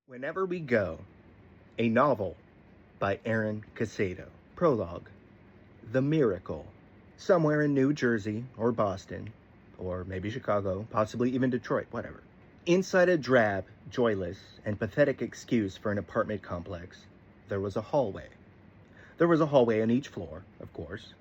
Whenever We Go, a novel by Caicedo. Prologue. The Miracle. Somewhere in New Jersey or Boston, or maybe Chicago, possibly even Detroit, whatever. Inside a drab, joyless, and pathetic excuse for an apartment complex, there was a hallway. There was a hallway on each floor, of course,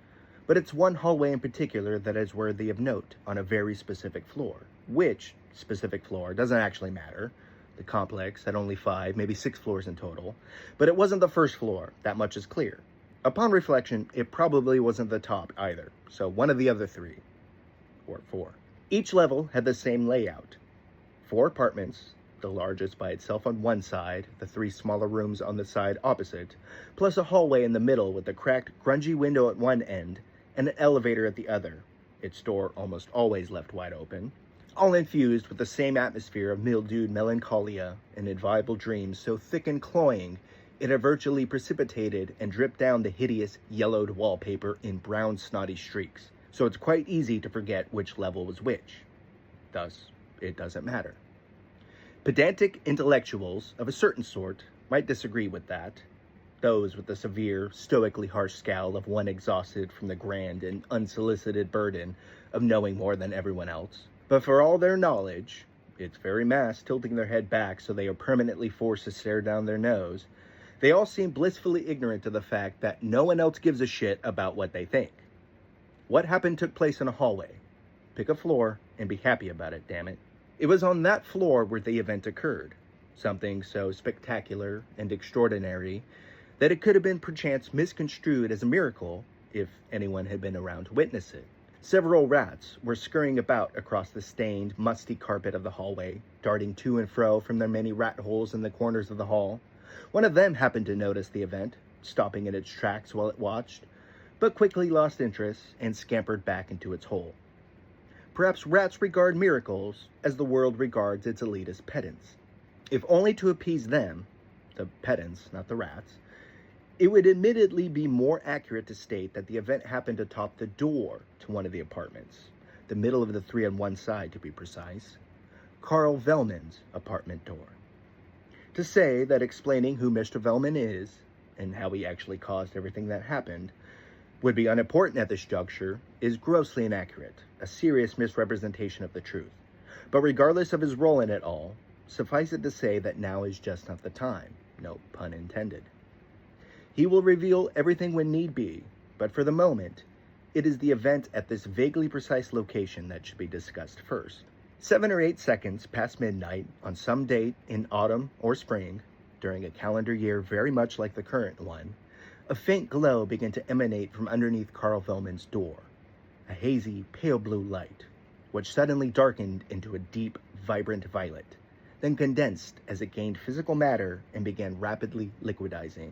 but it's one hallway in particular that is worthy of note on a very specific floor. Which specific floor doesn't actually matter. The complex had only 5, maybe 6 floors in total, but it wasn't the first floor, that much is clear. Upon reflection, it probably wasn't the top either, so one of the other 3, or 4. Each level had the same layout. 4 apartments, the largest by itself on one side, the 3 smaller rooms on the side opposite, plus a hallway in the middle with a cracked, grungy window at one end and an elevator at the other, its door almost always left wide open, all infused with the same atmosphere of mildewed melancholia and inviolable dreams so thick and cloying it had virtually precipitated and dripped down the hideous yellowed wallpaper in brown snotty streaks, so it's quite easy to forget which level was which. Thus, it doesn't matter. Pedantic intellectuals of a certain sort might disagree with that, those with the severe, stoically harsh scowl of one exhausted from the grand and unsolicited burden of knowing more than everyone else. But for all their knowledge, its very mass tilting their head back so they are permanently forced to stare down their nose, they all seem blissfully ignorant of the fact that no one else gives a shit about what they think. What happened took place in a hallway. Pick a floor and be happy about it, damn it. It was on that floor where the event occurred, something so spectacular and extraordinary that it could have been perchance misconstrued as a miracle if anyone had been around to witness it. Several rats were scurrying about across the stained, musty carpet of the hallway, darting to and fro from their many rat holes in the corners of the hall. One of them happened to notice the event, stopping in its tracks while it watched, but quickly lost interest and scampered back into its hole. Perhaps rats regard miracles as the world regards its elitist pedants. If only to appease them, the pedants, not the rats, it would admittedly be more accurate to state that the event happened atop the door to one of the apartments, the middle of the 3 on one side to be precise, Carl Vellman's apartment door. To say that explaining who Mr. Vellman is, and how he actually caused everything that happened, would be unimportant at this juncture is grossly inaccurate, a serious misrepresentation of the truth. But regardless of his role in it all, suffice it to say that now is just not the time, no pun intended. He will reveal everything when need be, but for the moment, it is the event at this vaguely precise location that should be discussed first. 7 or 8 seconds past midnight on some date in autumn or spring, during a calendar year very much like the current one, a faint glow began to emanate from underneath Carl Vellman's door, a hazy, pale blue light, which suddenly darkened into a deep, vibrant violet, then condensed as it gained physical matter and began rapidly liquidizing.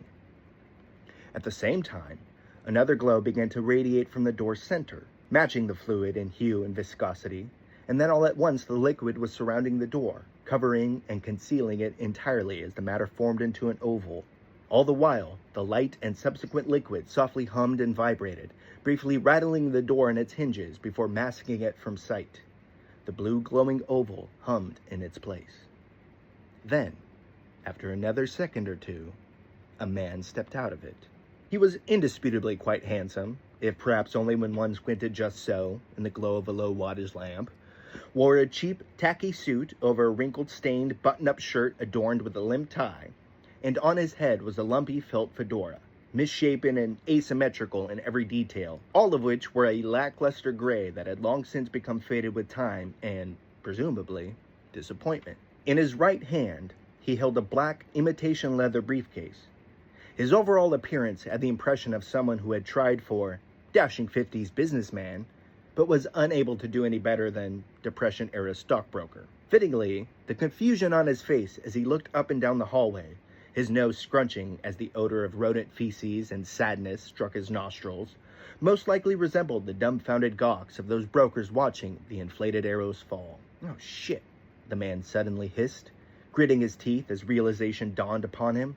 At the same time, another glow began to radiate from the door's center, matching the fluid in hue and viscosity, and then all at once the liquid was surrounding the door, covering and concealing it entirely as the matter formed into an oval. All the while, the light and subsequent liquid softly hummed and vibrated, briefly rattling the door on its hinges before masking it from sight. The blue glowing oval hummed in its place. Then, after another second or two, a man stepped out of it. He was indisputably quite handsome, if perhaps only when one squinted just so, in the glow of a low wattage lamp, wore a cheap, tacky suit over a wrinkled, stained, button-up shirt adorned with a limp tie, and on his head was a lumpy felt fedora, misshapen and asymmetrical in every detail, all of which were a lackluster gray that had long since become faded with time and, presumably, disappointment. In his right hand, he held a black imitation leather briefcase. His overall appearance had the impression of someone who had tried for dashing 50s businessman, but was unable to do any better than Depression-era stockbroker. Fittingly, the confusion on his face as he looked up and down the hallway, his nose scrunching as the odor of rodent feces and sadness struck his nostrils, most likely resembled the dumbfounded gawks of those brokers watching the inflated arrows fall. "Oh shit," the man suddenly hissed, gritting his teeth as realization dawned upon him.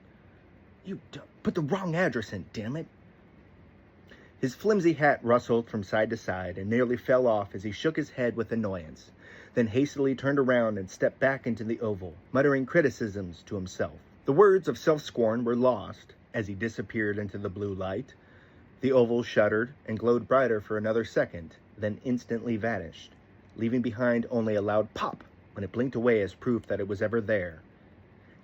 "You put the wrong address in, damn it." His flimsy hat rustled from side to side and nearly fell off as he shook his head with annoyance. then hastily turned around and stepped back into the oval, muttering criticisms to himself. The words of self-scorn were lost as he disappeared into the blue light. The oval shuddered and glowed brighter for another second, then instantly vanished, leaving behind only a loud pop when it blinked away as proof that it was ever there.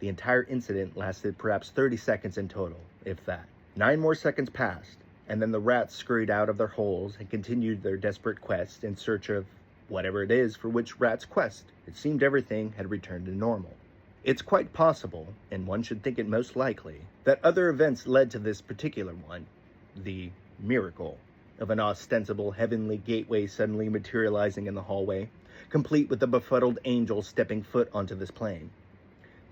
The entire incident lasted perhaps 30 seconds in total, if that. 9 more seconds passed, and then the rats scurried out of their holes and continued their desperate quest in search of whatever it is for which rats quest. It seemed everything had returned to normal. It's quite possible, and one should think it most likely, that other events led to this particular one, the miracle of an ostensible heavenly gateway suddenly materializing in the hallway, complete with the befuddled angel stepping foot onto this plane.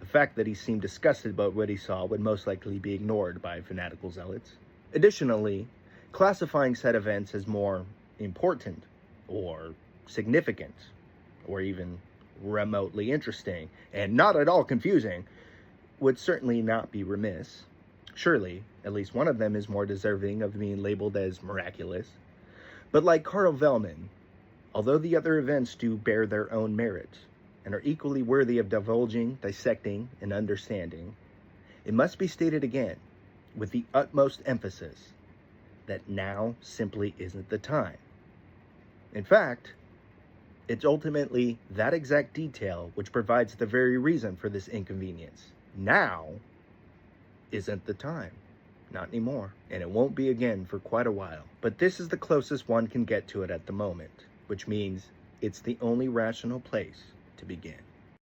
The fact that he seemed disgusted about what he saw would most likely be ignored by fanatical zealots. Additionally, classifying said events as more important, or significant, or even remotely interesting, and not at all confusing, would certainly not be remiss. Surely, at least one of them is more deserving of being labeled as miraculous. But like Carl Vellman, although the other events do bear their own merit, and are equally worthy of divulging, dissecting, and understanding, it must be stated again, with the utmost emphasis, that now simply isn't the time. In fact, it's ultimately that exact detail which provides the very reason for this inconvenience. Now isn't the time. Not anymore. And it won't be again for quite a while. But this is the closest one can get to it at the moment, which means it's the only rational place to begin.